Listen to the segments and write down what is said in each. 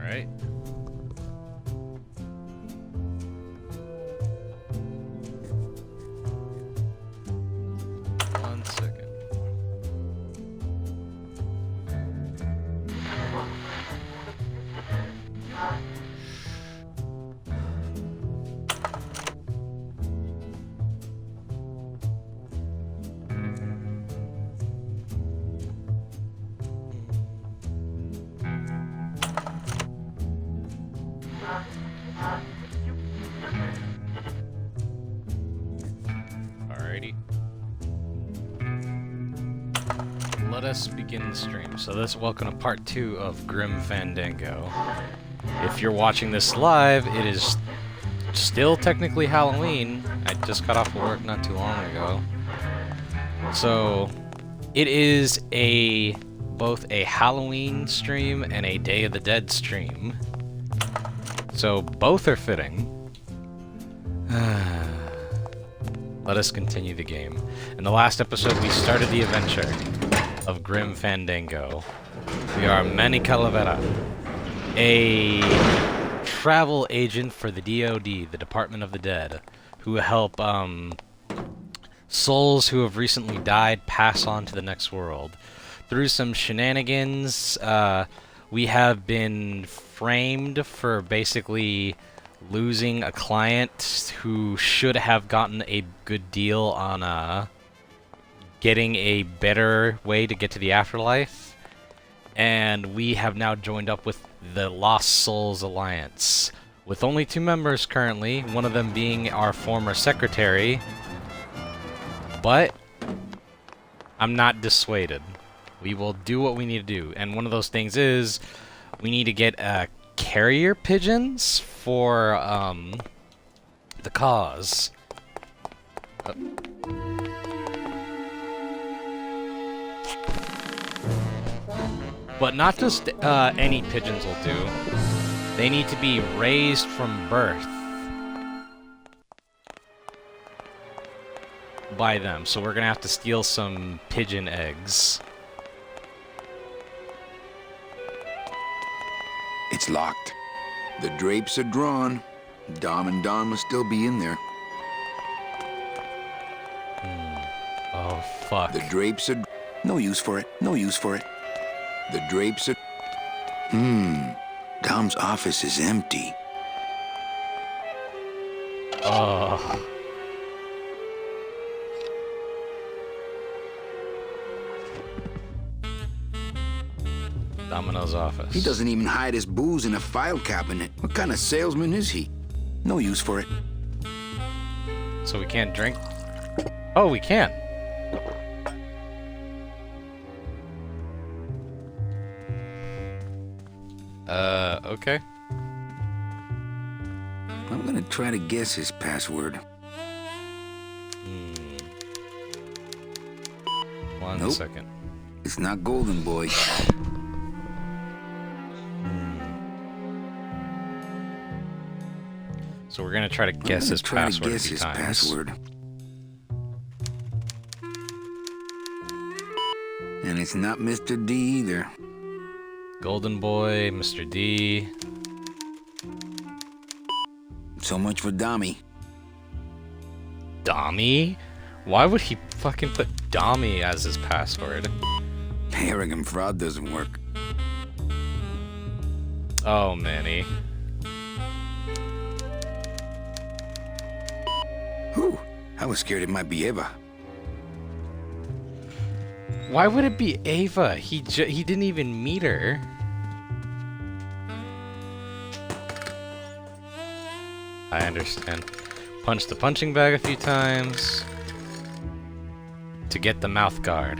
Alright. One second. Alrighty. Let us begin the stream. So this welcome to part 2 of Grim Fandango. If you're watching this live, it is still technically Halloween. I just got off of work not too long ago. So it is both a Halloween stream and a Day of the Dead stream. So both are fitting. Let us continue the game. In the last episode, we started the adventure of Grim Fandango. We are Manny Calavera, a travel agent for the DoD, the Department of the Dead, who help souls who have recently died pass on to the next world. Through some shenanigans, we have been framed for basically losing a client who should have gotten a good deal on getting a better way to get to the afterlife, and we have now joined up with the Lost Souls Alliance, with only 2 members currently, one of them being our former secretary, but I'm not dissuaded. We will do what we need to do, and one of those things is we need to get carrier pigeons for the cause. But not just any pigeons will do. They need to be raised from birth by them. So we're gonna have to steal some pigeon eggs. It's locked. The drapes are drawn. Dom and Don must still be in there. Oh, fuck. The drapes are... No use for it. No use for it. The drapes are... Dom's office is empty. Oh. Domino's office. He doesn't even hide his booze in a file cabinet. What kind of salesman is he? No use for it. So we can't drink? Oh, we can. Okay. I'm gonna try to guess his password. One second. It's not Golden Boy. So we're gonna try to guess his password a few times. And it's not Mr. D either. Golden Boy, Mr. D. So much for Dommy. Dommy? Why would he fucking put Dommy as his password? Arrogant fraud doesn't work. Oh, Manny. Whew, I was scared it might be Eva. Why would it be Ava? He didn't even meet her. I understand. Punch the punching bag a few times to get the mouth guard.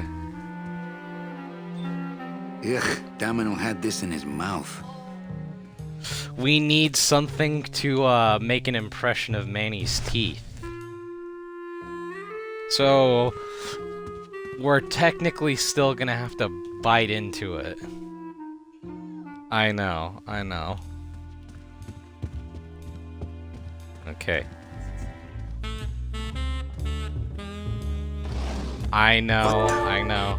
Ugh, Domino had this in his mouth. We need something to make an impression of Manny's teeth. So we're technically still gonna have to bite into it. I know. Okay. I know.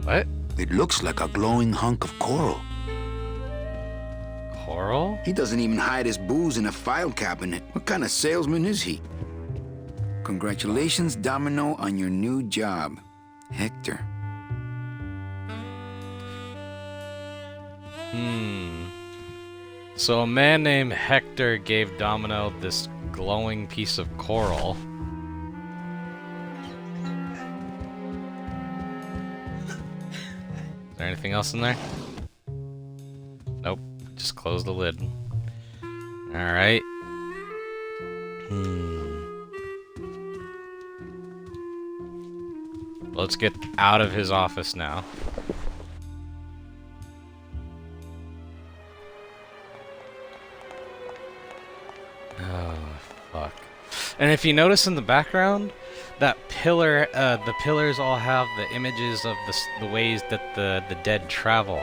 What? It looks like a glowing hunk of coral. Coral? He doesn't even hide his booze in a file cabinet. What kind of salesman is he? Congratulations, Domino, on your new job, Hector. So a man named Hector gave Domino this glowing piece of coral. Is there anything else in there? Nope. Just close the lid. Alright. Let's get out of his office now. Oh, fuck. And if you notice in the background, that pillar, the pillars all have the images of the ways that the dead travel.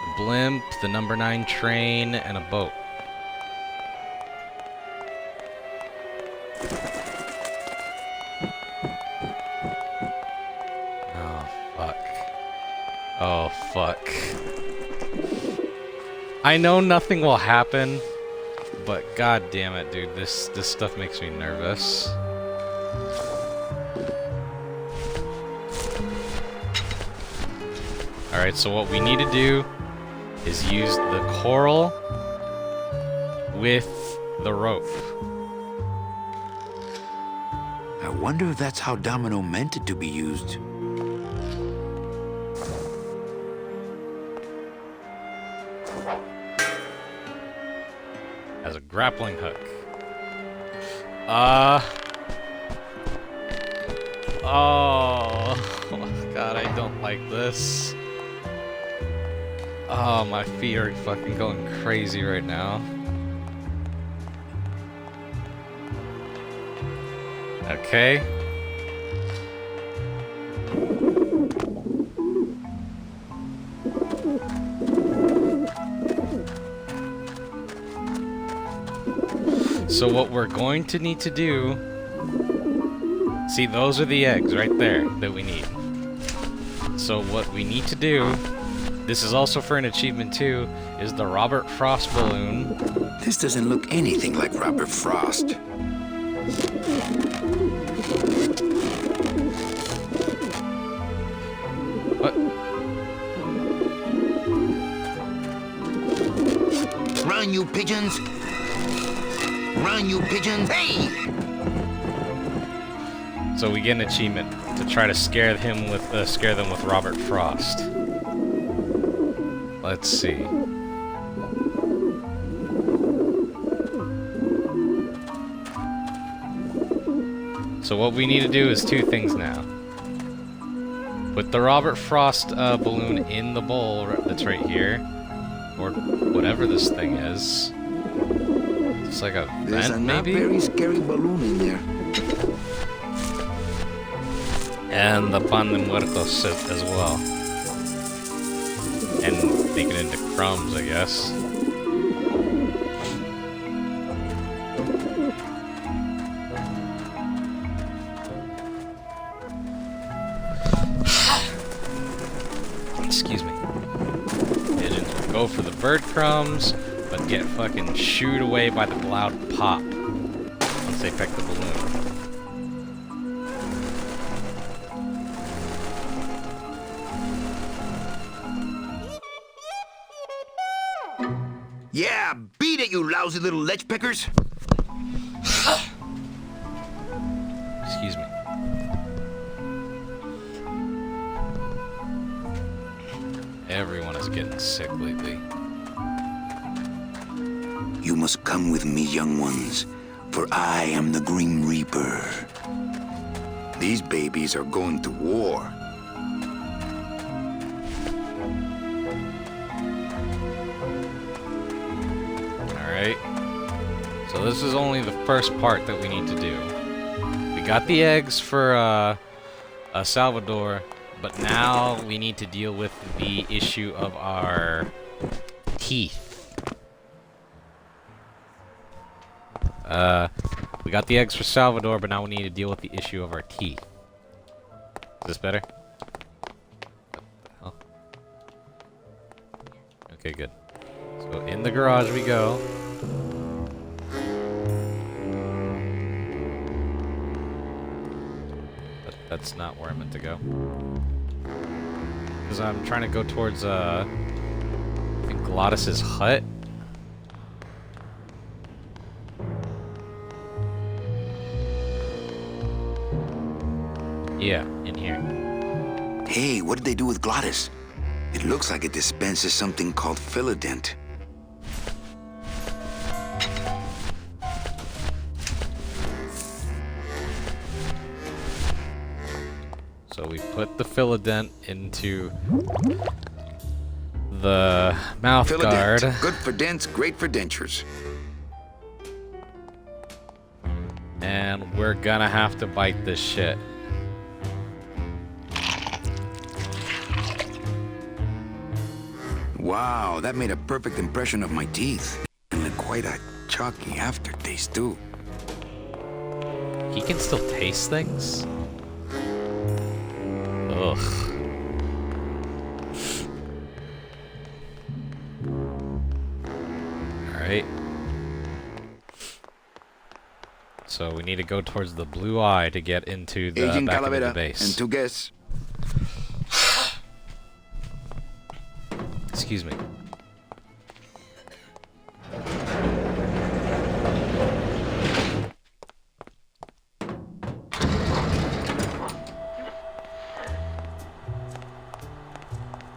The blimp, the number 9 train, and a boat. Oh, fuck. Oh, fuck. I know nothing will happen, but god damn it, dude, this stuff makes me nervous. Alright, so what we need to do is use the coral with the rope. I wonder if that's how Domino meant it to be used. As a grappling hook. Oh god, I don't like this. Oh, my feet are fucking going crazy right now. Okay. So what we're going to need to do... See, those are the eggs right there that we need. So what we need to do... This is also for an achievement too, is the Robert Frost balloon. This doesn't look anything like Robert Frost. What? Run, you pigeons! Run, you pigeons! Hey! So we get an achievement to try to scare them with Robert Frost. Let's see. So what we need to do is 2 things now. Put the Robert Frost balloon in the bowl that's right here. Or whatever this thing is. It's like a There's vent, a not maybe? very scary balloon in there. And the Pan de Muertos as well. And make it into crumbs, I guess. Excuse me. Pigeons will go for the bird crumbs, but get fucking shooed away by the loud pop once they peck the balloon. Yeah, beat it, you lousy little lech pickers! Excuse me. Everyone is getting sick lately. You must come with me, young ones, for I am the Grim Reaper. These babies are going to war. Alright. So this is only the first part that we need to do. We got the eggs for Salvador, but now we need to deal with the issue of our teeth. We got the eggs for Salvador, but now we need to deal with the issue of our teeth. Is this better? What the hell? Okay, good. So in the garage we go. But that's not where I meant to go. Because I'm trying to go towards, I think Glottis's hut. Yeah, in here. Hey, what did they do with Glottis? It looks like it dispenses something called Philodent. So we put the Philodent into the mouth guard. Philodent, good for dents, great for dentures. And we're gonna have to bite this shit. Wow, that made a perfect impression of my teeth. And quite a chalky aftertaste, too. He can still taste things? Ugh. Alright. So we need to go towards the blue eye to get into the Agent back into the Calavera base. and two guests. Excuse me.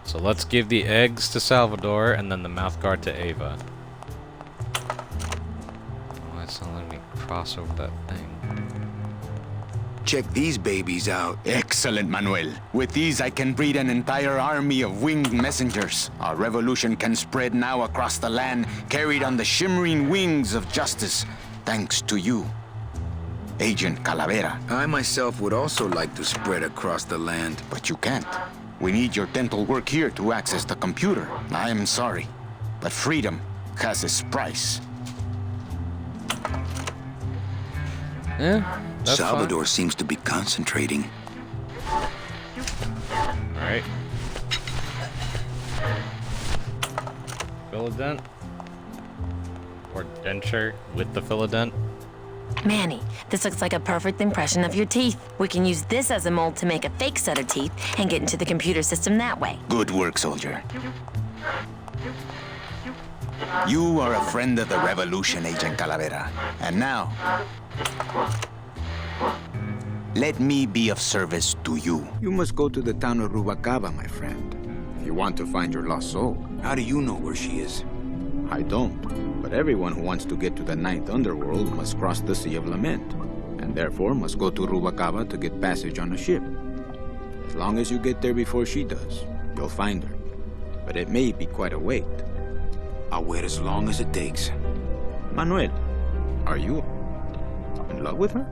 So let's give the eggs to Salvador and then the mouthguard to Ava. Oh, it's not letting me cross over that thing. Check these babies out. Excellent, Manuel. With these, I can breed an entire army of winged messengers. Our revolution can spread now across the land, carried on the shimmering wings of justice, thanks to you, Agent Calavera. I myself would also like to spread across the land. But you can't. We need your dental work here to access the computer. I am sorry, but freedom has its price. Yeah, that's Salvador seems to be concentrating. Alright. Philodent. Or denture with the Philodent. Manny, this looks like a perfect impression of your teeth. We can use this as a mold to make a fake set of teeth and get into the computer system that way. Good work, soldier. You are a friend of the revolution, Agent Calavera. And now, let me be of service to you. You must go to the town of Rubalcaba, my friend, if you want to find your lost soul. How do you know where she is? I don't, but everyone who wants to get to the Ninth Underworld must cross the Sea of Lament, and therefore must go to Rubalcaba to get passage on a ship. As long as you get there before she does, you'll find her. But it may be quite a wait. I'll wait as long as it takes. Manuel, are you in love with her?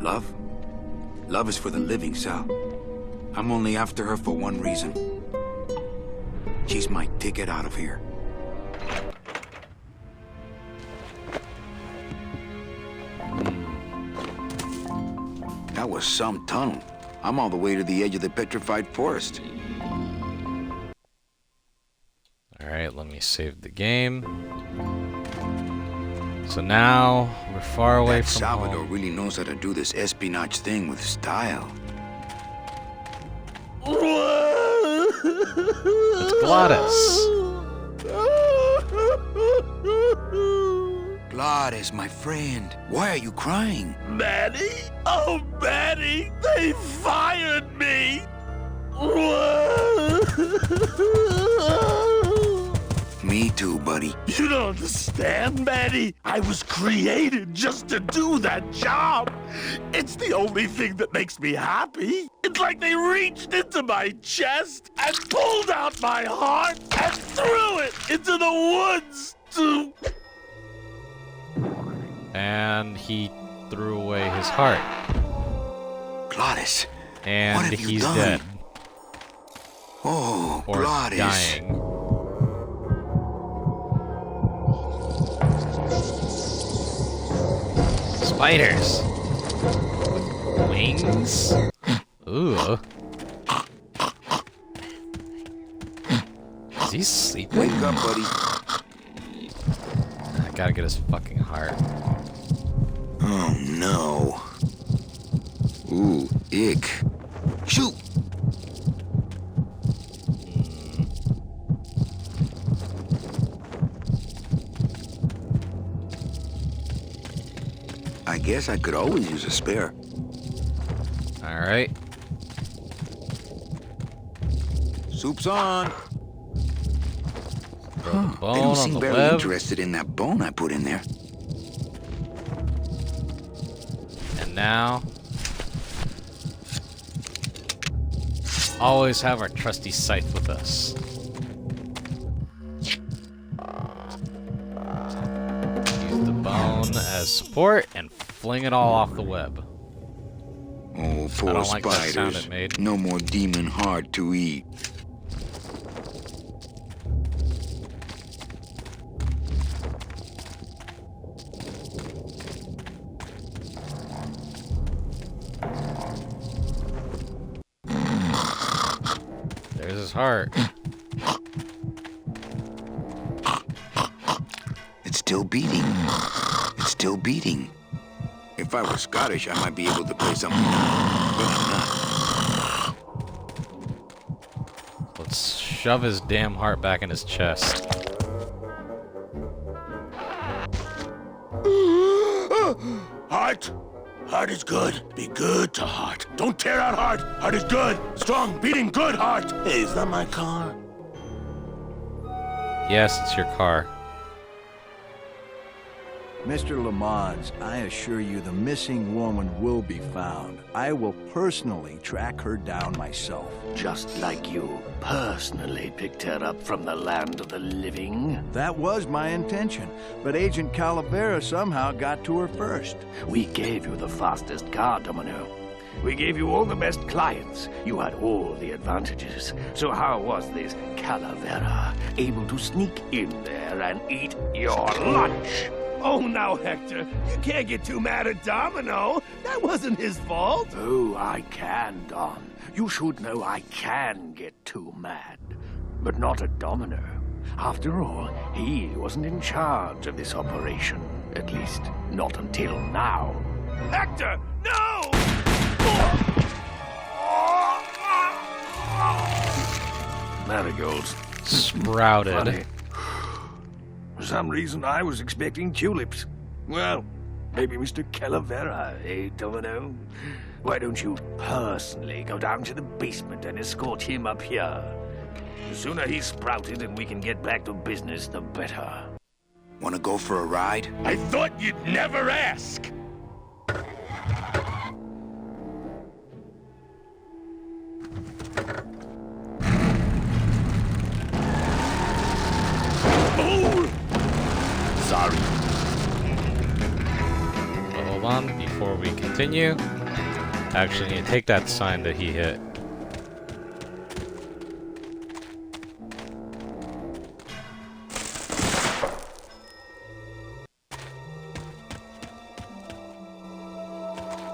Love? Love is for the living, Sal. I'm only after her for one reason. She's my ticket out of here. That was some tunnel. I'm all the way to the edge of the petrified forest. Alright, let me save the game. So now, we're far away That from Salvador home. really knows how to do this espionage thing with style. It's Glottis. Glottis, my friend. Why are you crying? Manny? Oh, Manny! They fired me! Me too, buddy. You don't understand, Manny. I was created just to do that job. It's the only thing that makes me happy. It's like they reached into my chest and pulled out my heart and threw it into the woods to... And he threw away his heart. Glottis. And What have you he's done? dead. Oh, Or Glottis. dying. Spiders! With wings? Ooh. Is he sleeping? Wake up, buddy. gotta get his fucking heart. Oh no. Ooh, ick. Shoot! I guess I could always use a spare. Alright. Soup's on. Throw the They bone don't on seem the very web. interested in that bone I put in there. And now... always have our trusty scythe with us. Use the bone as support and fling it all off the web. Oh, I poor don't like that sound spiders. it made. No more demon heart to eat. There's his heart. It's still beating. It's still beating. If I were Scottish, I might be able to play something, but I'm not. Let's shove his damn heart back in his chest. Heart. Heart is good. Be good to heart. Don't tear out heart. Heart is good. Strong, beating, good heart. Hey, is that my car? Yes, it's your car. Mr. Lamont, I assure you the missing woman will be found. I will personally track her down myself. Just like you personally picked her up from the land of the living. That was my intention, but Agent Calavera somehow got to her first. We gave you the fastest car, Domino. We gave you all the best clients. You had all the advantages. So how was this Calavera able to sneak in there and eat your lunch? Oh, now, Hector, you can't get too mad at Domino. That wasn't his fault. Oh, I can, Don. You should know I can get too mad. But not at Domino. After all, he wasn't in charge of this operation. At least, not until now. Hector, no! Marigolds. Sprouted. Funny. For some reason, I was expecting tulips. Well, maybe Mr. Calavera, eh, Domino? Why don't you personally go down to the basement and escort him up here? The sooner he's sprouted and we can get back to business, the better. Wanna go for a ride? I thought you'd never ask. Oh! Sorry. So hold on, before we continue. Actually, need to take that sign that he hit.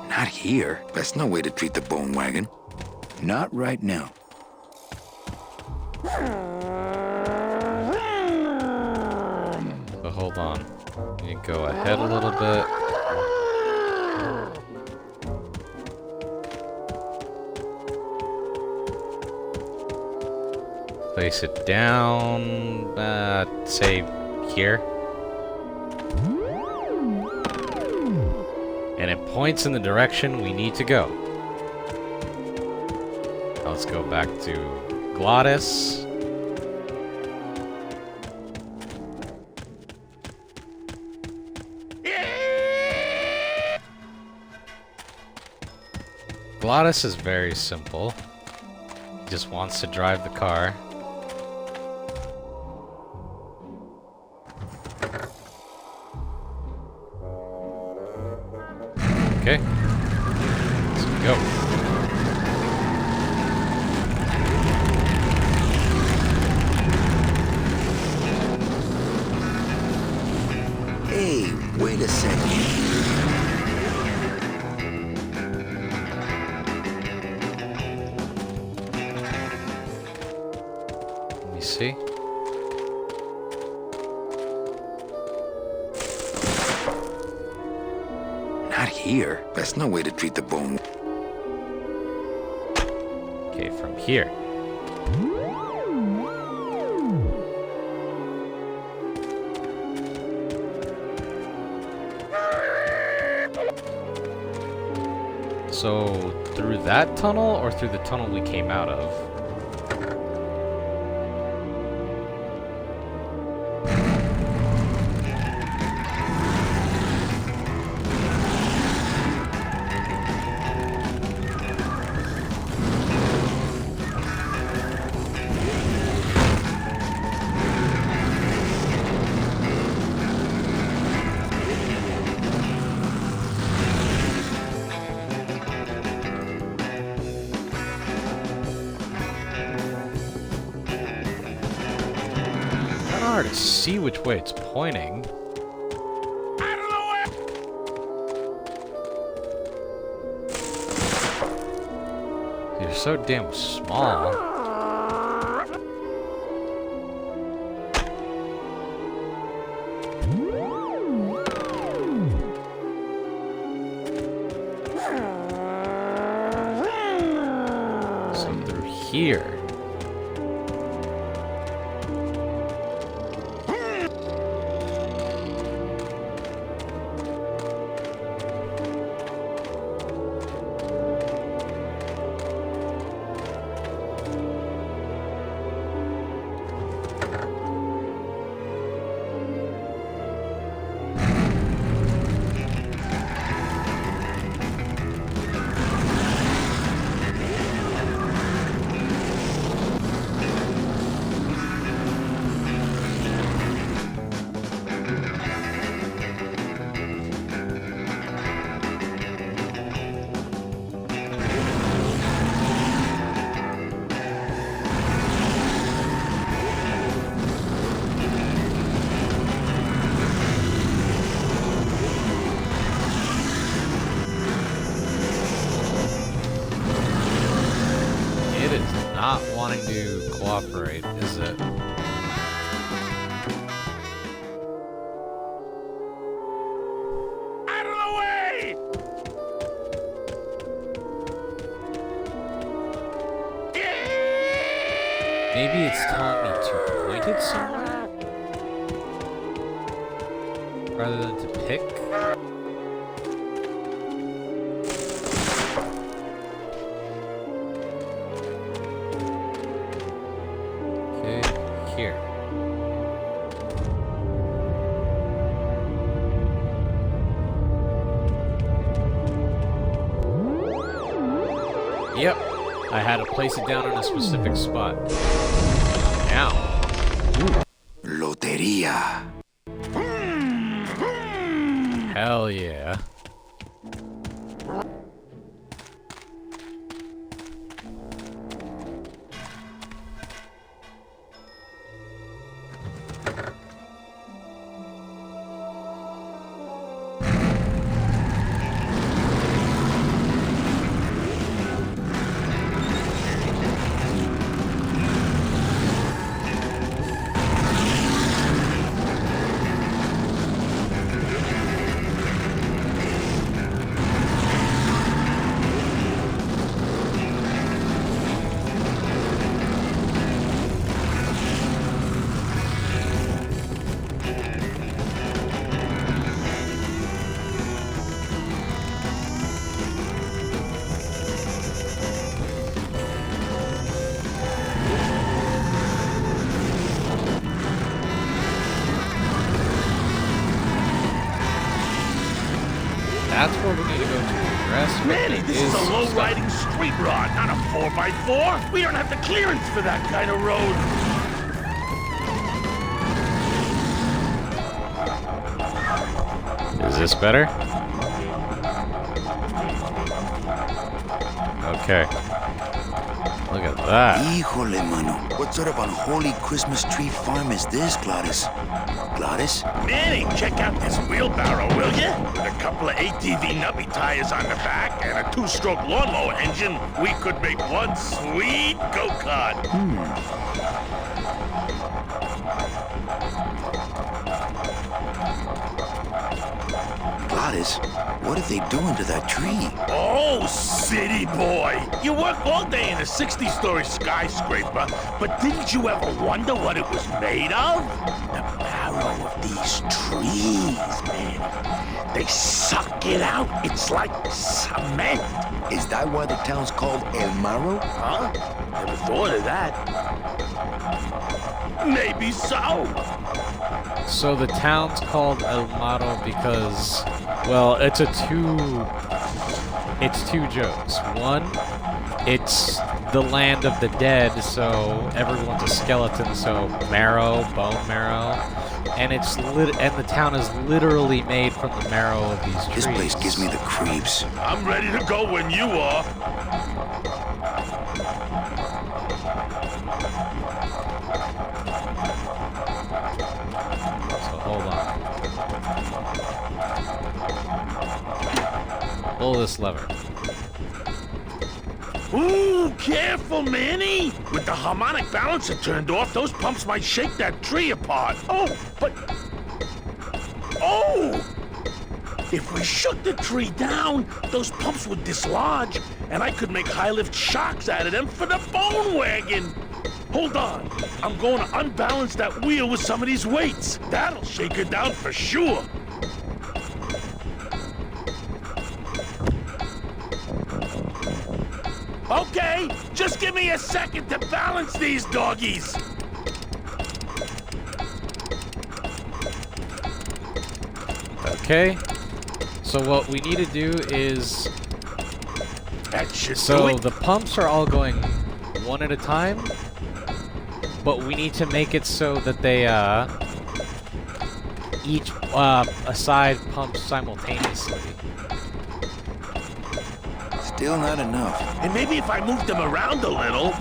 Not here. That's no way to treat the bone wagon. Not right now. So hold on. You go ahead a little bit. Place it down, say here. And it points in the direction we need to go. Now let's go back to Glottis. Glottis is very simple. He just wants to drive the car. Okay. Let's go. Hey, wait a second. Let me see. Not here. That's no way to treat the bone. Okay, from here. So, through that tunnel, or through the tunnel we came out of? Hard to see which way it's pointing. You're so damn small. So through here. Not wanting to cooperate, is it? Out of the way! Maybe it's telling me to point it somewhere? Rather than to pick? Here. Yep, I had to place it down in a specific spot. Now. Loteria. Hell yeah. That's where we need to go to address. Manny, this is a low-riding street rod, not a 4x4. We don't have the clearance for that kind of road. Is this better? Okay. Look at that. Híjole, mano. What sort of unholy Christmas tree farm is this, Gladys? Gladys? Manny, check out this wheelbarrow, will you? With a couple of ATV nubby tires on the back and a 2-stroke lawnmower engine, we could make one sweet go-kart. Gladys, What are they doing to that tree? Oh, city boy! You work all day in a 60-story skyscraper, but didn't you ever wonder what it was made of? The marrow of these trees, man. They suck it out. It's like cement. Is that why the town's called El Marrow? Huh? Never thought of that. Maybe so. So the town's called El Marrow because, well, it's two jokes. One, it's the land of the dead, so everyone's a skeleton, so marrow, bone marrow, and the town is literally made from the marrow of these trees. This place gives me the creeps. I'm ready to go when you are. So hold on. Pull this lever. Ooh, careful, Manny! With the harmonic balancer turned off, those pumps might shake that tree apart. Oh, but... Oh! If we shook the tree down, those pumps would dislodge, and I could make high-lift shocks out of them for the bone wagon! Hold on. I'm going to unbalance that wheel with some of these weights. That'll shake it down for sure. Okay, just give me a second to balance these doggies. Okay. So what we need to do is... That should do So it. the pumps are all going one at a time, but we need to make it so that they, each, side pumps simultaneously. Still not enough. And maybe if I move them around a little...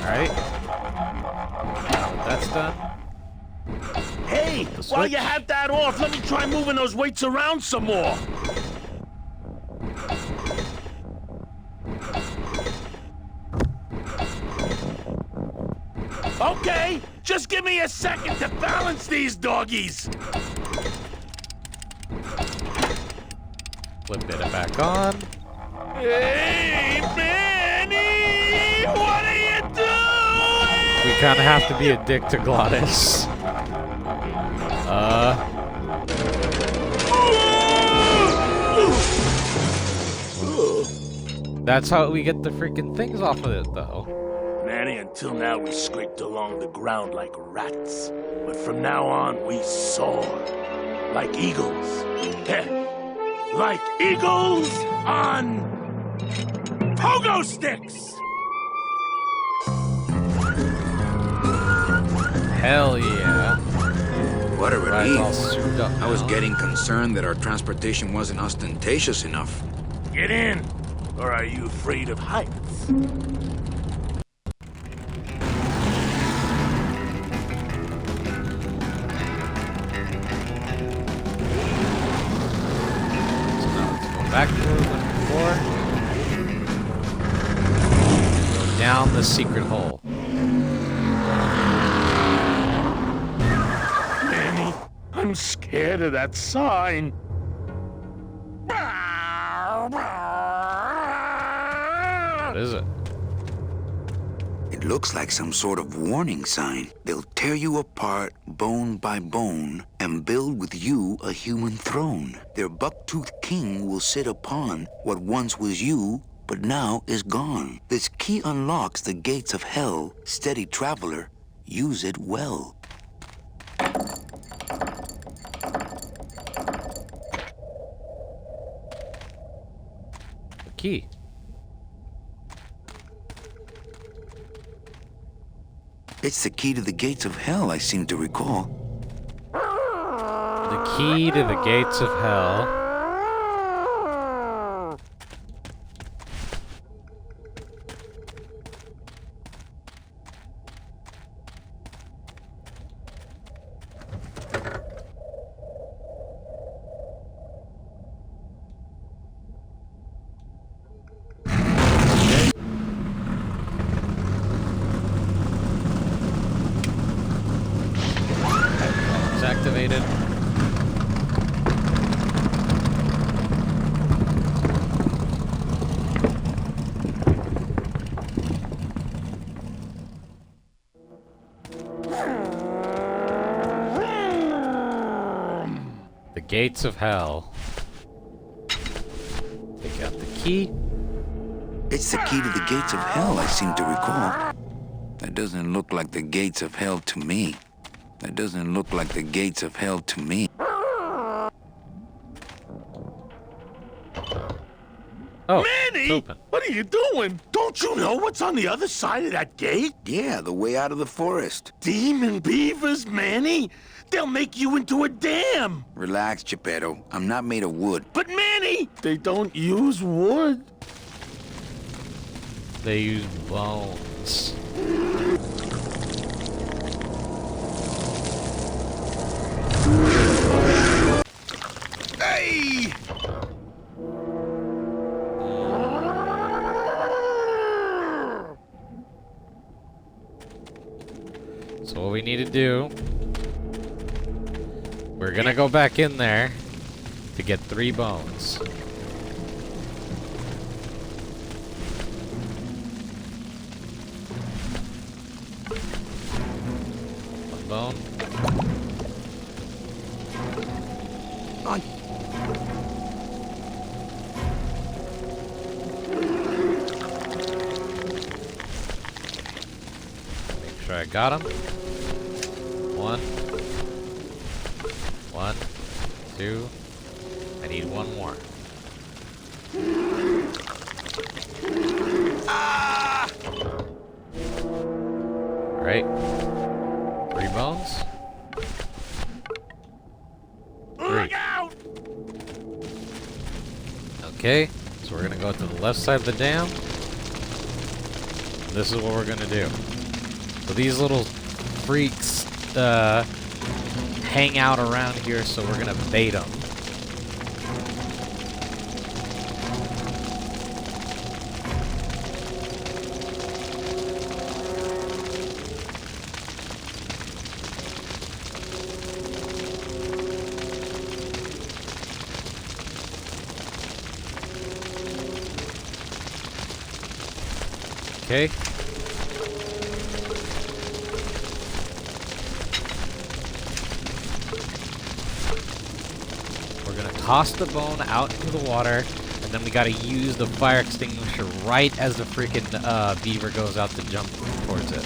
Alright. That's done. Hey, while you have that off, let me try moving those weights around some more. Okay, just give me a second to balance these doggies. Flip it back on. Hey, Manny! What are you doing? We kind of have to be a dick to Glottis. That's how we get the freaking things off of it, though. Manny, until now we scraped along the ground like rats. But from now on, we soar. Like eagles. Heh. Like eagles on... pogo sticks! Hell yeah. What a Right, relief. all souped up I was now. getting concerned that our transportation wasn't ostentatious enough. Get in! Or are you afraid of heights? So now let's go back to where we went before. Go down the secret hole. Manny, I'm scared of that sign. What is it? It looks like some sort of warning sign. They'll tear you apart bone by bone and build with you a human throne. Their buck-toothed king will sit upon what once was you, but now is gone. This key unlocks the gates of hell. Steady traveler, use it well. The key. It's the key to the gates of hell, I seem to recall. The key to the gates of hell. Activated. The gates of hell. Take out the key. It's the key to the gates of hell, I seem to recall. That doesn't look like the gates of hell to me. That doesn't look like the gates of hell to me. Oh, Manny! it's open. What are you doing? Don't you know what's on the other side of that gate? Yeah, the way out of the forest. Demon beavers, Manny! They'll make you into a dam! Relax, Geppetto. I'm not made of wood. But Manny! They don't use wood. They use bones. Hey! So what we need to do, we're gonna go back in there to get 3 bones. One bone. Make sure I got him. 1, 2. I need 1 more. Alright. 3 bones. 3. Look out! Okay, so we're gonna go to the left side of the dam. This is what we're gonna do. So these little freaks hang out around here, so we're gonna bait them. Okay. We're gonna toss the bone out into the water, and then we gotta use the fire extinguisher right as the freaking beaver goes out to jump towards it.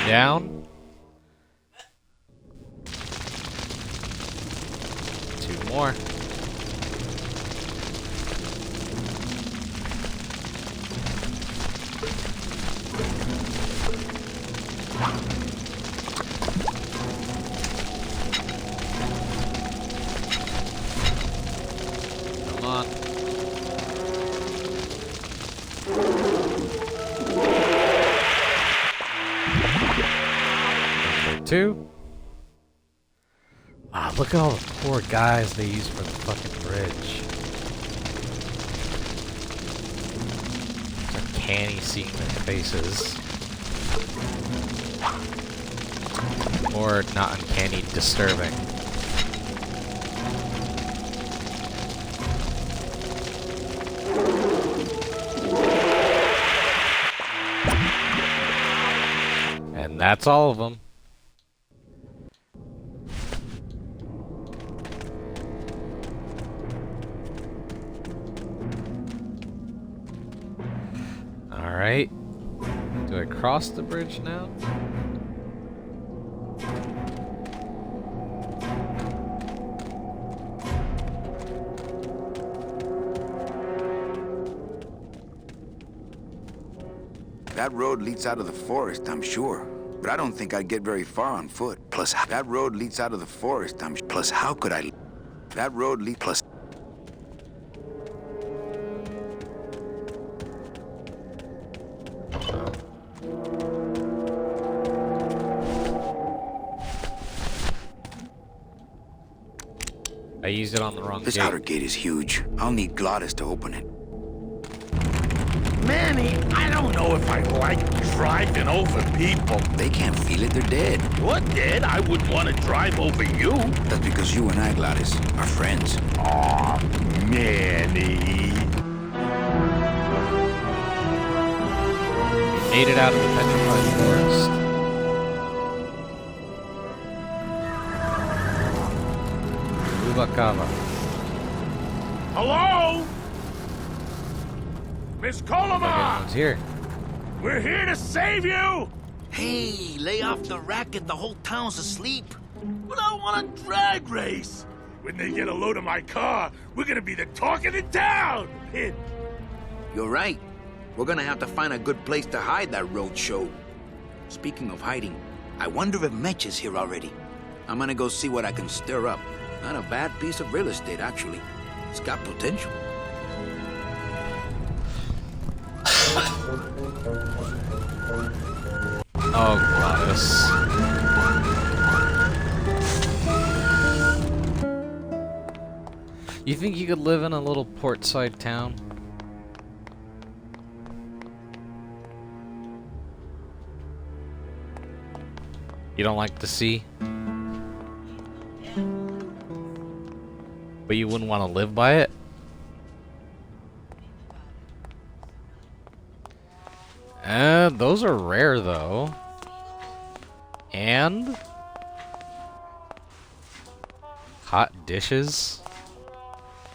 Down. 2 more. Come on. 2. Ah, look at all the poor guys they use for the fucking bridge. It's uncanny seeing their faces. Or not uncanny, disturbing. And that's all of them. Alright. Do I cross the bridge now? That road leads out of the forest, I'm sure. But I don't think I'd get very far on foot. Plus, that road leads out of the forest, Plus, how could I... That road leads... Plus... I used it on the wrong This gate. outer gate is huge. I'll need Glottis to open it. Manny, I don't know if I like driving over people. They can't feel it, they're dead. You're dead. I wouldn't want to drive over you. That's because you and I, Glottis, are friends. Aw, Manny. We made it out of the petrified forest. Rubacava. Hello? Miss Colomar! Anyone's here. We're here to save you! Hey, lay off the racket. The whole town's asleep. But I want a drag race. When they get a load of my car, we're gonna be the talk of the town. Pin. You're right. We're gonna have to find a good place to hide that road show. Speaking of hiding, I wonder if Mitch is here already. I'm gonna go see what I can stir up. Not a bad piece of real estate, actually. It's got potential. Oh, Glottis. You think you could live in a little portside town? You don't like the sea? But you wouldn't want to live by it? Those are rare, though. And... hot dishes?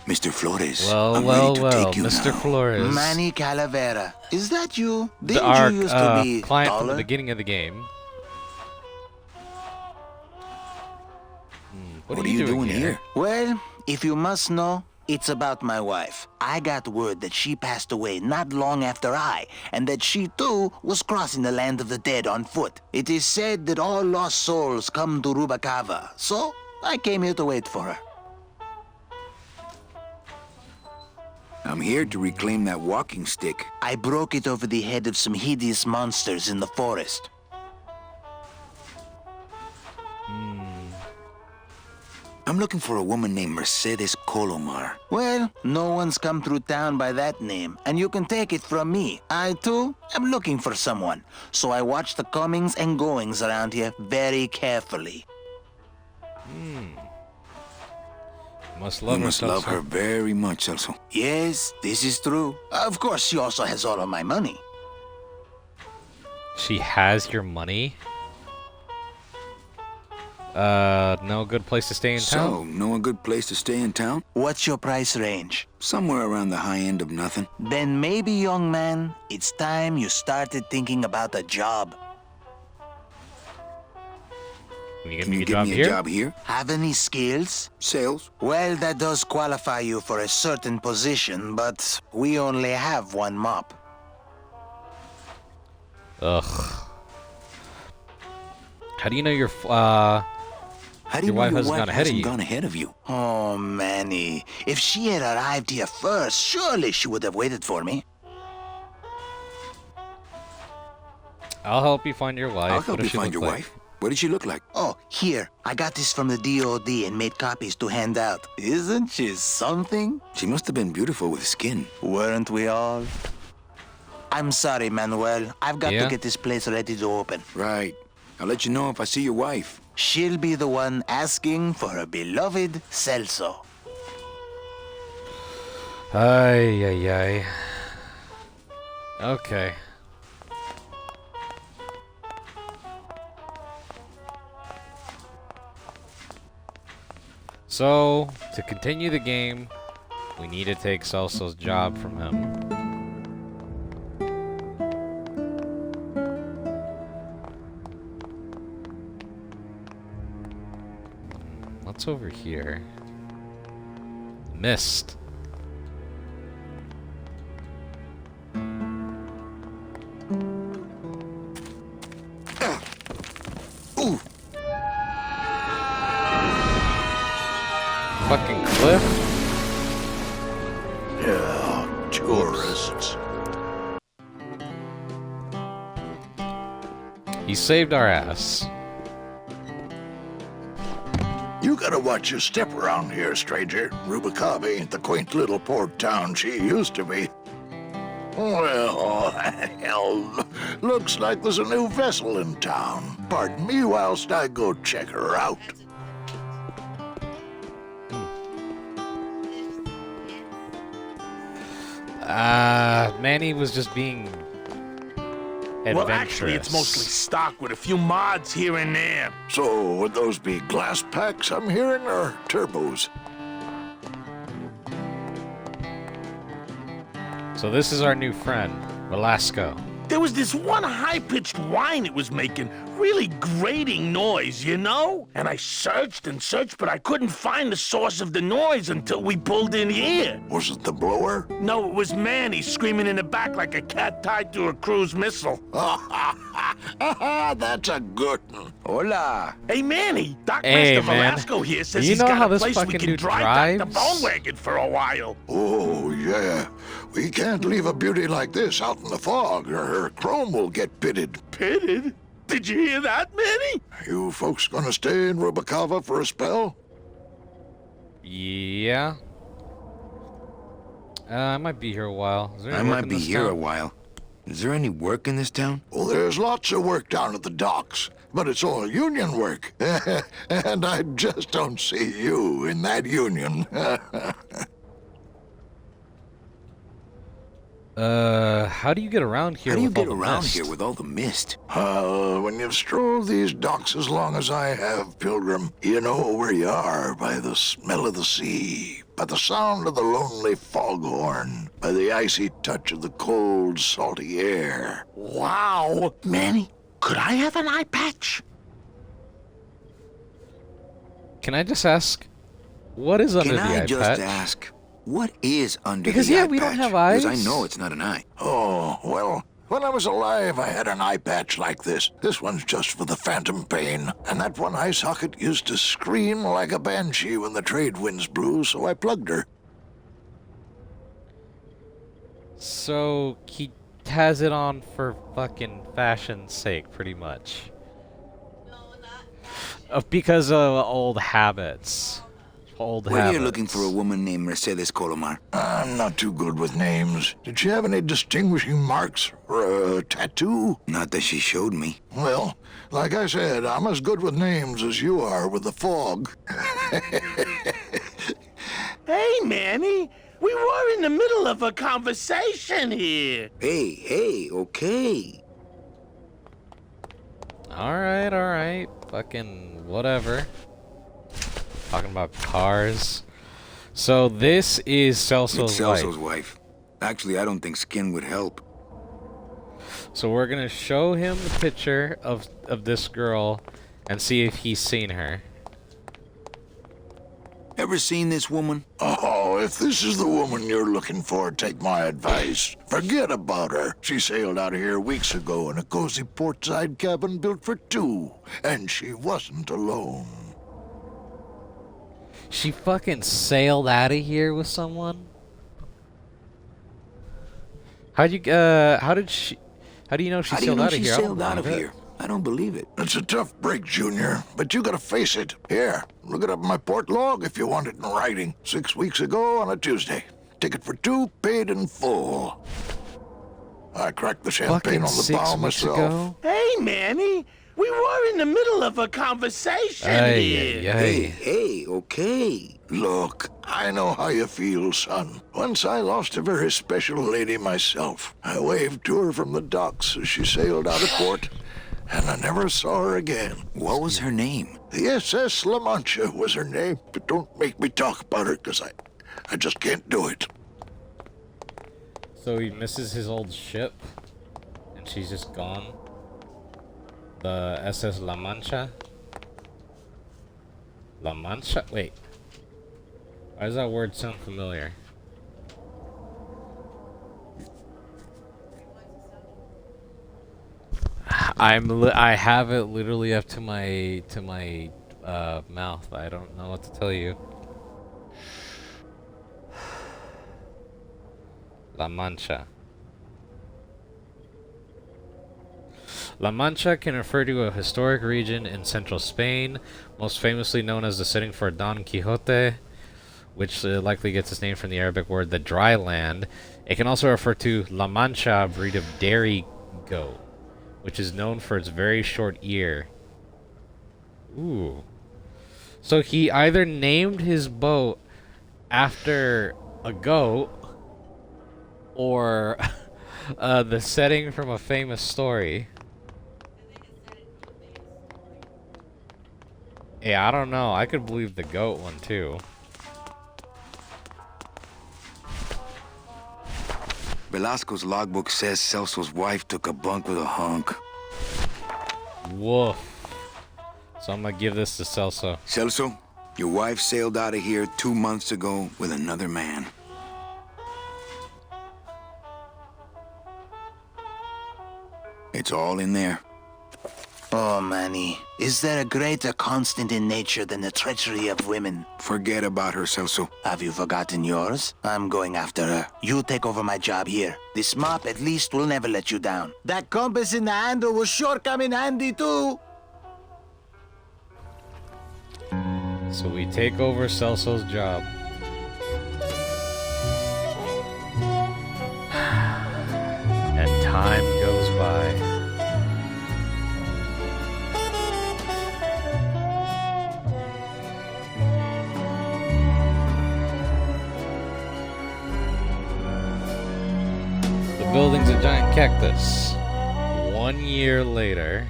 Mr. Flores, Well, I'm well, ready to well, take you Mr. now. Flores. Manny Calavera. Is that you? Didn't Our you used to be client from taller? the beginning of the game. What are you doing here? Well, if you must know, it's about my wife. I got word that she passed away not long after I, and that she too was crossing the land of the dead on foot. It is said that all lost souls come to Rubacava, so I came here to wait for her. I'm here to reclaim that walking stick. I broke it over the head of some hideous monsters in the forest. I'm looking for a woman named Mercedes Colomar. Well, no one's come through town by that name, and you can take it from me. I, too, am looking for someone, so I watch the comings and goings around here very carefully. Must You love her. must love her very much, also. Yes, this is true. Of course, she also has all of my money. She has your money? No good place to stay in town? So, know a good place to stay in town? What's your price range? Somewhere around the high end of nothing. Then maybe, young man, it's time you started thinking about a job. Can you give Can me you a give job me here? a job here? Have any skills? Sales? Well, that does qualify you for a certain position, but we only have one mop. Ugh. How do you know your How do you Your know wife your hasn't wife gone ahead of hasn't you. gone ahead of you? Oh, Manny. If she had arrived here first, surely she would have waited for me. I'll help you find your wife. I'll What help does you she find look your like? wife. What did she look like? Oh, here. I got this from the DOD and made copies to hand out. Isn't she something? She must have been beautiful with skin. Weren't we all? I'm sorry, Manuel. I've got Yeah? to get this place ready to open. Right. I'll let you know if I see your wife. She'll be the one asking for her beloved Celso. Ay, ay, ay. Okay. So, to continue the game, we need to take Celso's job from him. What's over here? Mist. Yeah, tourists. He saved our ass. You gotta watch your step around here, stranger. Rubicava ain't the quaint little port town she used to be. Well, hell, looks like there's a new vessel in town. Pardon me whilst I go check her out. Manny was just being adventurous. Well, actually, it's mostly stock with a few mods here and there. So, would those be glass packs I'm hearing, or turbos? So this is our new friend, Velasco. There was this one high-pitched whine it was making, really grating noise, you know? And I searched and searched, but I couldn't find the source of the noise until we pulled in here. Was it the blower? No, it was Manny screaming in the back like a cat tied to a cruise missile. That's a good one. Hola. Hey, Manny, Doc Hey, Master man. Velasco here says You he's know got how a this place we fucking can dude drive Dr. drives? Bone Wagon for a while. Oh, yeah. We can't leave a beauty like this out in the fog, or her chrome will get pitted. Pitted? Did you hear that, Manny? You folks gonna stay in Rubicava for a spell? Yeah. I might be here a while. Is there any I work might in be this here a town? while. Is there any work in this town? Well, there's lots of work down at the docks, but it's all union work. And I just don't see you in that union. How do you get around here? How do you with all get the around mist? here with all the mist? When you've strolled these docks as long as I have, Pilgrim, you know where you are by the smell of the sea, by the sound of the lonely foghorn, by the icy touch of the cold, salty air. Wow! Manny, could I have an eye patch? Can I just ask, what is under Can the I eye just patch? ask, what is under Because, the yeah, eye we don't patch? have eyes. Because I know it's not an eye. Oh, well, when I was alive, I had an eye patch like this. This one's just for the phantom pain. And that one eye socket used to scream like a banshee when the trade winds blew, so I plugged her. So he has it on for fucking fashion's sake, pretty much. Because of old habits. Old Where are habits. you looking for a woman named Mercedes Colomar? I'm not too good with names. Did she have any distinguishing marks or a tattoo? Not that she showed me. Well, like I said, I'm as good with names as you are with the fog. Hey, Manny. We were in the middle of a conversation here. Hey, okay. Alright. Fucking whatever. Talking about cars. So this is Celso's It's Celso's wife. wife. Actually, I don't think skin would help. So we're gonna show him the picture of this girl and see if he's seen her. Ever seen this woman? Oh, if this is the woman you're looking for, take my advice. Forget about her. She sailed out of here weeks ago in a cozy portside cabin built for two, and she wasn't alone. She fucking sailed out of here with someone? How do you know she How do you sailed know out of she here? I don't sailed out of believe it. here? I don't believe it. It's a tough break, Junior, but you gotta face it. Here, look it up in my port log if you want it in writing. 6 weeks ago on a Tuesday. Ticket for two, paid in full. I cracked the champagne Fucking on the 6 bow weeks myself. ago? Hey, Manny, we were in the middle of a conversation Hey, okay. Look, I know how you feel, son. Once I lost a very special lady myself. I waved to her from the docks as she sailed out of port, and I never saw her again. What was her name? The SS La Mancha was her name, but don't make me talk about her, because I just can't do it. So he misses his old ship, and she's just gone. The SS La Mancha? La Mancha? Wait. Why does that word sound familiar? I have it literally up to my mouth. I don't know what to tell you. La Mancha. La Mancha can refer to a historic region in central Spain, most famously known as the setting for Don Quixote, which likely gets its name from the Arabic word the dry land. It can also refer to La Mancha, a breed of dairy goat, which is known for its very short ear. Ooh. So he either named his boat after a goat or the setting from a famous story. Yeah, I don't know. I could believe the goat one too. Velasco's logbook says Celso's wife took a bunk with a hunk. Woof. So I'm gonna give this to Celso. Celso, your wife sailed out of here 2 months ago with another man. It's all in there. Oh, Manny, is there a greater constant in nature than the treachery of women? Forget about her, Celso. Have you forgotten yours? I'm going after her. You take over my job here. This mop at least will never let you down. That compass in the handle will sure come in handy too. So we take over Celso's job. And time goes by. The building's a giant cactus. 1 year later.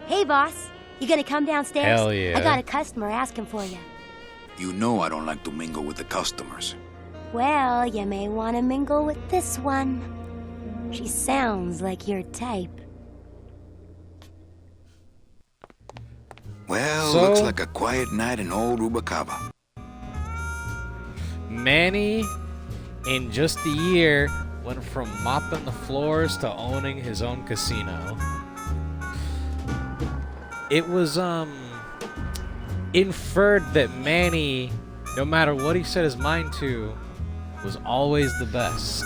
Hey, boss. You gonna come downstairs? Hell yeah. I got a customer asking for you. You know I don't like to mingle with the customers. Well, you may want to mingle with this one. She sounds like your type. Well, So- looks like a quiet night in old Rubacaba. Manny, in just a year, went from mopping the floors to owning his own casino. It was, inferred that Manny, no matter what he set his mind to, was always the best.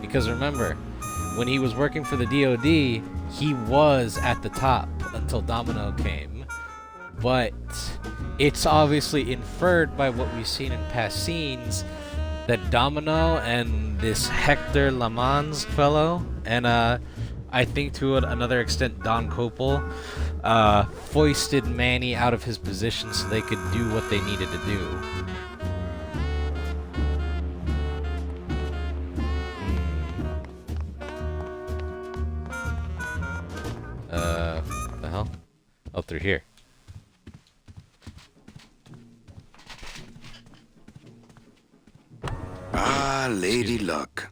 Because remember, when he was working for the DoD, he was at the top until Domino came. But it's obviously inferred by what we've seen in past scenes that Domino and this Hector Lamans fellow, and I think to another extent Don Copel, foisted Manny out of his position so they could do what they needed to do. What the hell? Oh, through here. Ah, Lady Luck.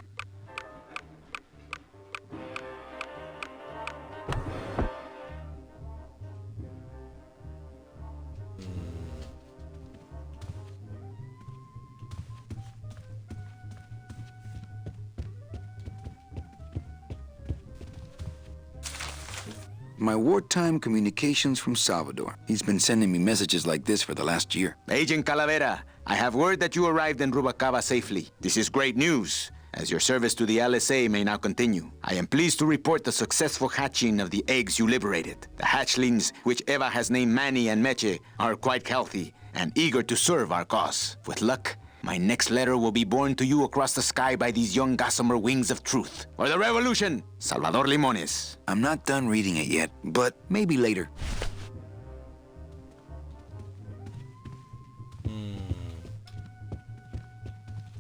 My wartime communications from Salvador. He's been sending me messages like this for the last year. Agent Calavera, I have word that you arrived in Rubacaba safely. This is great news, as your service to the LSA may now continue. I am pleased to report the successful hatching of the eggs you liberated. The hatchlings, which Eva has named Manny and Meche, are quite healthy and eager to serve our cause. With luck, my next letter will be borne to you across the sky by these young gossamer wings of truth. For the revolution, Salvador Limones. I'm not done reading it yet, but maybe later.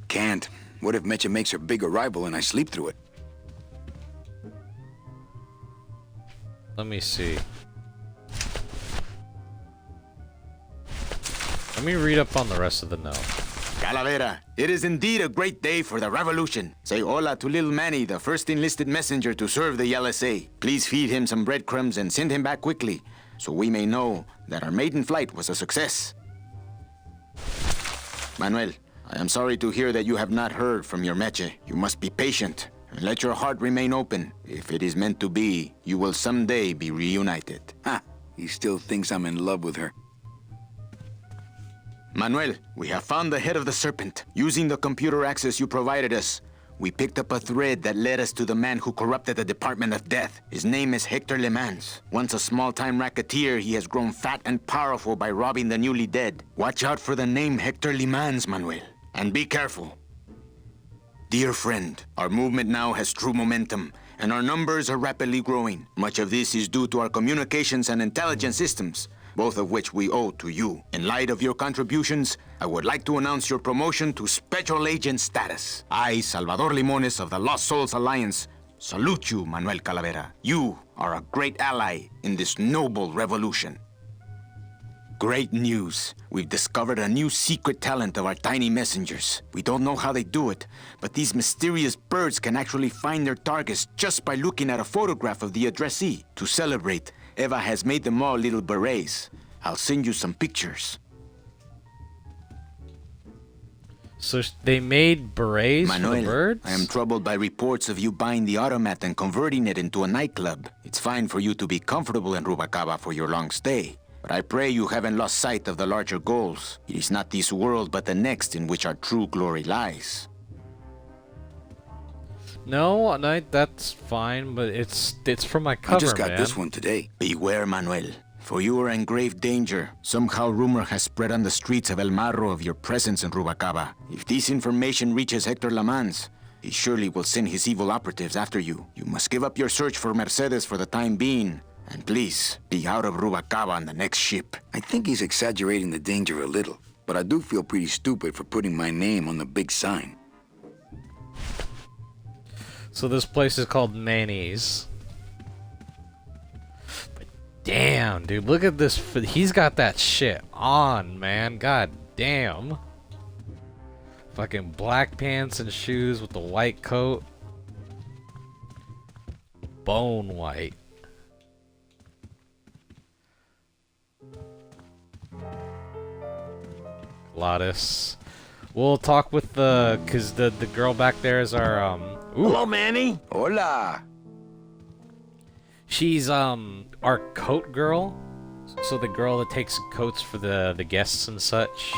Can't. What if Mecha makes her big arrival and I sleep through it? Let me see. Let me read up on the rest of the note. Calavera, it is indeed a great day for the revolution. Say hola to little Manny, the first enlisted messenger to serve the LSA. Please feed him some breadcrumbs and send him back quickly, so we may know that our maiden flight was a success. Manuel, I am sorry to hear that you have not heard from your Meche. You must be patient and let your heart remain open. If it is meant to be, you will someday be reunited. Ha! He still thinks I'm in love with her. Manuel, we have found the head of the serpent. Using the computer access you provided us, we picked up a thread that led us to the man who corrupted the Department of Death. His name is Hector Le Mans. Once a small-time racketeer, he has grown fat and powerful by robbing the newly dead. Watch out for the name Hector Le Mans, Manuel. And be careful. Dear friend, our movement now has true momentum, and our numbers are rapidly growing. Much of this is due to our communications and intelligence systems, both of which we owe to you. In light of your contributions, I would like to announce your promotion to Special Agent status. I, Salvador Limones of the Lost Souls Alliance, salute you, Manuel Calavera. You are a great ally in this noble revolution. Great news. We've discovered a new secret talent of our tiny messengers. We don't know how they do it, but these mysterious birds can actually find their targets just by looking at a photograph of the addressee. To celebrate, Eva has made them all little berets. I'll send you some pictures. So they made berets Manuel, for the birds? I am troubled by reports of you buying the automat and converting it into a nightclub. It's fine for you to be comfortable in Rubacaba for your long stay, but I pray you haven't lost sight of the larger goals. It is not this world, but the next in which our true glory lies. No, that's fine, but it's for my cover, I just got man. this one today. Beware, Manuel, for you are in grave danger. Somehow rumor has spread on the streets of El Marrow of your presence in Rubacaba. If this information reaches Hector Lamans, he surely will send his evil operatives after you. You must give up your search for Mercedes for the time being, and please, be out of Rubacaba on the next ship. I think he's exaggerating the danger a little, but I do feel pretty stupid for putting my name on the big sign. So this place is called Manny's. But damn, dude, look at this. He's got that shit on, man. God damn. Fucking black pants and shoes with the white coat. Bone white. Gladys. We'll talk with cause the girl back there is our Hello, Manny. Hola! she's our coat girl. So the girl that takes coats for the guests and such.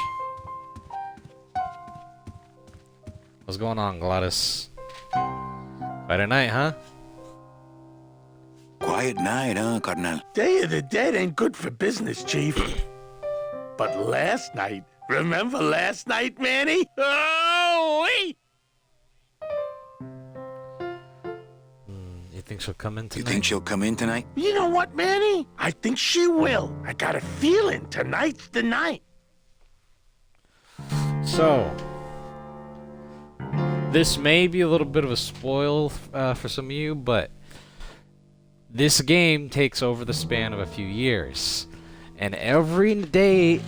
What's going on, Gladys? Friday night, huh? Quiet night, huh, carnal? Day of the Dead ain't good for business, Chief. But last night, remember last night, Manny? Oh, wait! You think she'll come in tonight? You think she'll come in tonight? You know what, Manny? I think she will. I got a feeling tonight's the night. So, this may be a little bit of a spoil for some of you, but this game takes over the span of a few years. And every day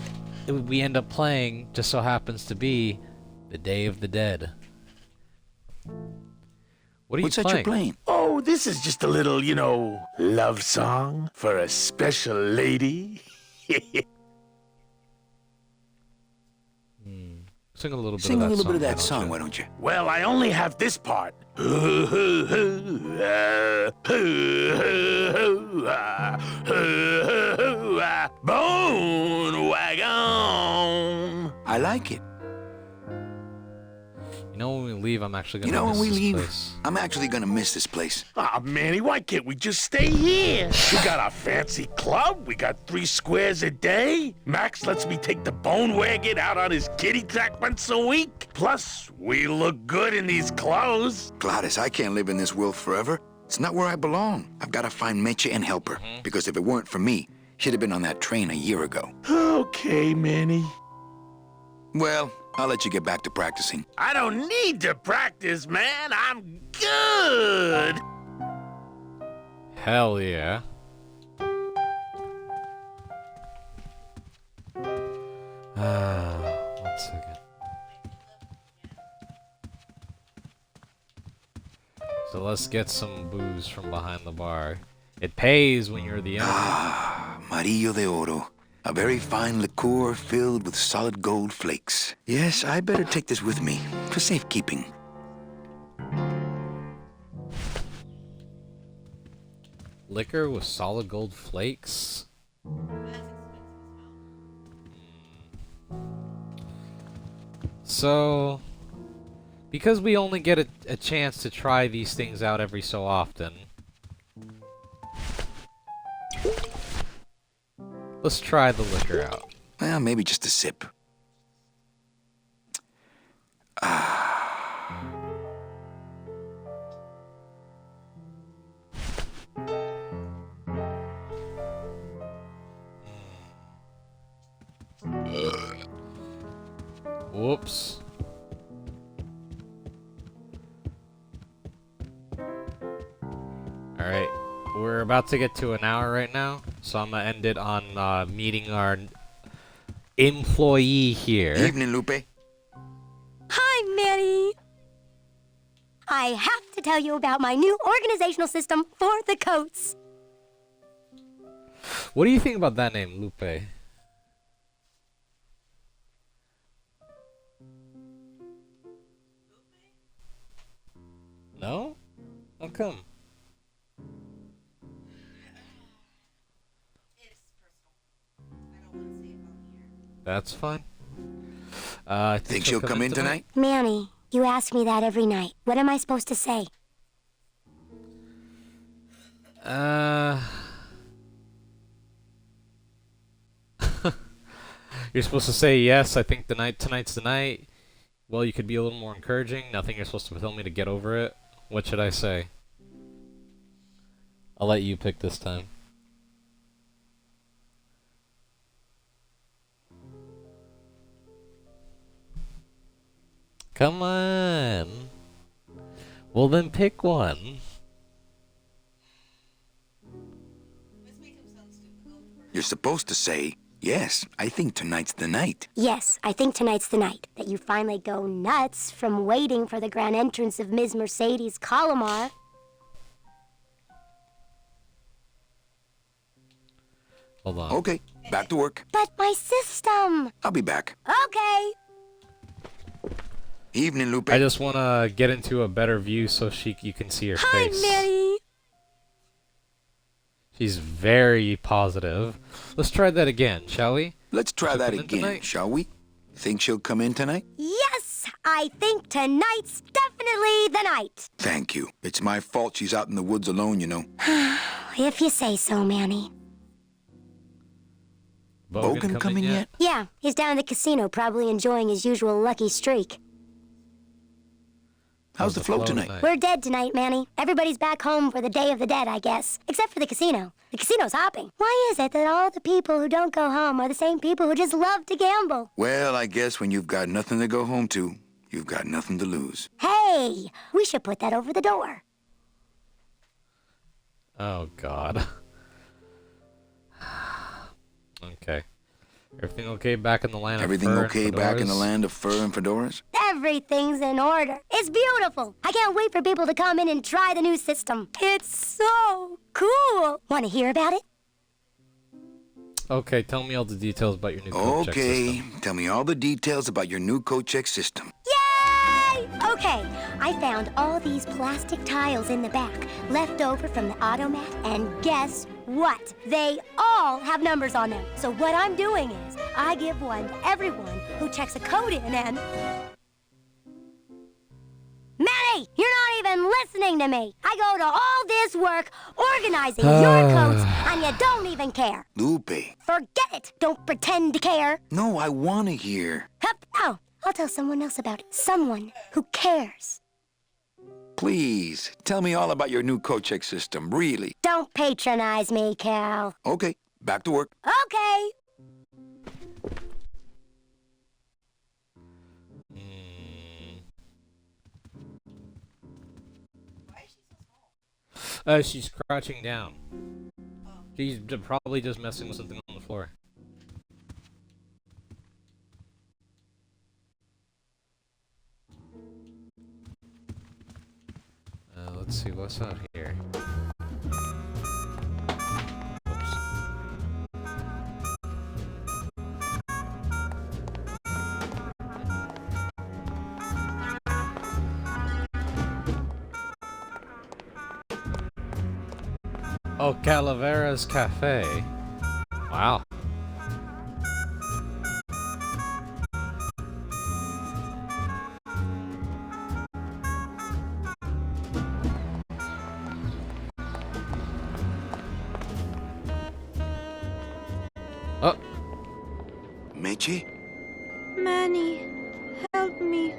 we end up playing just so happens to be the Day of the Dead. What are What's you that playing? you're playing? Oh, this is just a little, love song for a special lady. Sing a little bit Sing of that a little song, bit of that why song, don't why don't you? Well, I only have this part. Bone wagon. I like it. You know, when we leave, I'm actually gonna You know, miss when we this leave, place. I'm actually gonna miss this place. Aw, Manny, why can't we just stay here? We got our fancy club. We got 3 squares a day. Max lets me take the bone wagon out on his kitty track once a week. Plus, we look good in these clothes. Gladys, I can't live in this world forever. It's not where I belong. I've got to find Meche and help her. Because if it weren't for me, she'd have been on that train a year ago. Okay, Manny. Well, I'll let you get back to practicing. I don't need to practice, man. I'm good. Hell yeah. One second. So let's get some booze from behind the bar. It pays when you're the owner. Ah, Amarillo de Oro. A very fine liqueur filled with solid gold flakes. Yes, I better take this with me for safekeeping. Liquor with solid gold flakes? So, because we only get a chance to try these things out every so often, let's try the liquor out. Well, maybe just a sip. Whoops. Alright, we're about to get to an hour right now, so I'm gonna end it on meeting our employee here. Evening, Lupe. Hi, Manny. I have to tell you about my new organizational system for the coats. What do you think about that name, Lupe? No? How come? That's fine. I Think she'll come in tonight? Manny, you ask me that every night. What am I supposed to say? You're supposed to say yes, I think tonight's the night. Well, you could be a little more encouraging. Nothing you're supposed to tell me to get over it. What should I say? I'll let you pick this time. Come on. Well, then pick one. You're supposed to say, yes, I think tonight's the night. Yes, I think tonight's the night that you finally go nuts from waiting for the grand entrance of Ms. Mercedes Colomar. Hold on. Okay, back to work. But my system! I'll be back. Okay. Evening, Lupe. I just want to get into a better view so you can see her Hi, face. Manny. She's very positive. Let's try that again, shall we? Let's try that come in again, tonight? shall we? Think she'll come in tonight? Yes, I think tonight's definitely the night. Thank you. It's my fault she's out in the woods alone, you know. If you say so, Manny. Bogan coming yet? Yeah, he's down at the casino, probably enjoying his usual lucky streak. How's the float tonight? We're dead tonight, Manny. Everybody's back home for the Day of the Dead, I guess. Except for the casino. The casino's hopping. Why is it that all the people who don't go home are the same people who just love to gamble? Well, I guess when you've got nothing to go home to, you've got nothing to lose. Hey, we should put that over the door. Oh, God. Okay. Everything okay back in the land of fur and Everything okay back in the fedoras? land of fur and fedoras? Everything's in order. It's beautiful. I can't wait for people to come in and try the new system. It's so cool. Want to hear about it? Okay, tell me all the details about your new code check Okay, system. tell me all the details about your new code check system. Yay! Okay, I found all these plastic tiles in the back, left over from the automat, and guess what? They all have numbers on them. So what I'm doing is, I give one to everyone who checks a code in and... Manny, you're not even listening to me. I go to all this work organizing your codes, and you don't even care. Lupe. Forget it. Don't pretend to care. No, I want to hear. Hup. Oh, I'll tell someone else about it. Someone who cares. Please, tell me all about your new code check system, really. Don't patronize me, Cal. Okay, back to work. Okay. She's crouching down. She's probably just messing with something on the floor. Let's see what's out here. Oops. Oh, Calavera's Cafe. Wow. Oh. Meche? Manny, help me.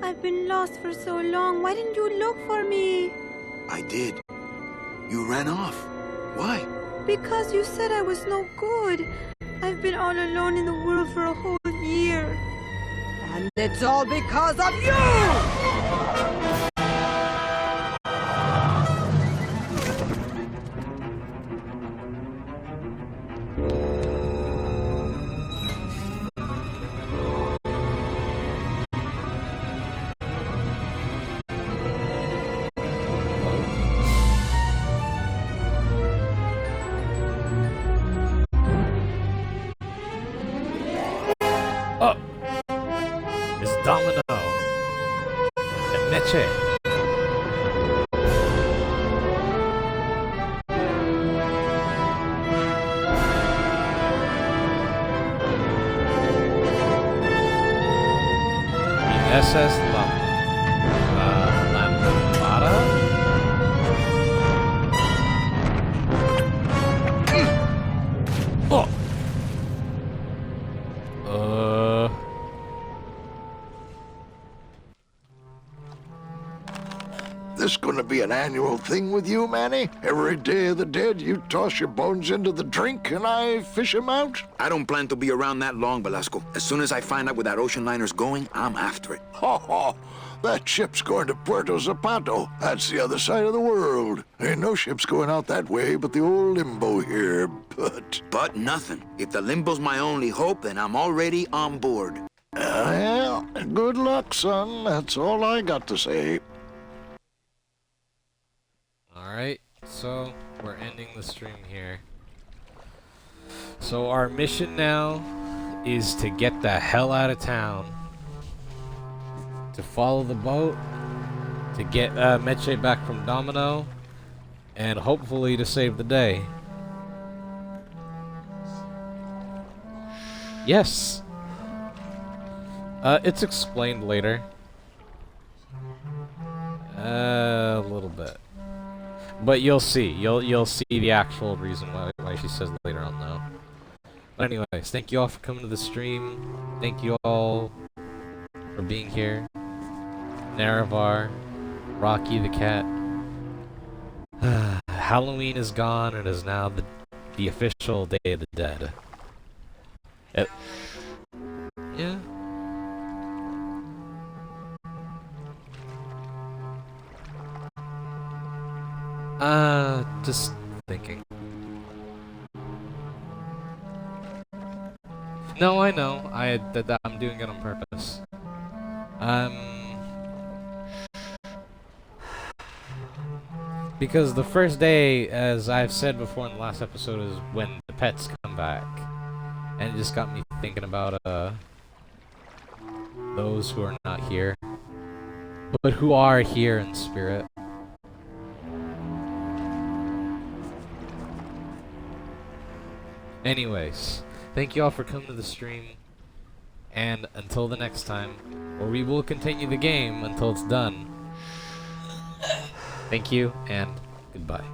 I've been lost for so long. Why didn't you look for me? I did. You ran off. Why? Because you said I was no good. I've been all alone in the world for a whole year. And it's all because of you! Oh! It's Domino! And Meche! The SS Lambada? Oh! This gonna be an annual thing with you, Manny? Every Day of the Dead, you toss your bones into the drink and I fish 'em out? I don't plan to be around that long, Velasco. As soon as I find out where that ocean liner's going, I'm after it. Ho ho! That ship's going to Puerto Zapato. That's the other side of the world. Ain't no ships going out that way but the old Limbo here, but... But nothing. If the Limbo's my only hope, then I'm already on board. Well, good luck, son. That's all I got to say. Alright, so we're ending the stream here. So our mission now is to get the hell out of town. To follow the boat, to get Meche back from Domino, and hopefully to save the day. Yes! It's explained later. A little bit. But you'll see. You'll see the actual reason why she says later on, though. But anyways, thank you all for coming to the stream. Thank you all for being here. Naravar, Rocky the cat. Halloween is gone and is now the official Day of the Dead. Yeah. Just thinking. No, I know. I'm doing it on purpose. Because the first day, as I've said before in the last episode, is when the pets come back. And it just got me thinking about, those who are not here. But who are here in spirit. Anyways, thank you all for coming to the stream, and until the next time, where we will continue the game until it's done. Thank you, and goodbye.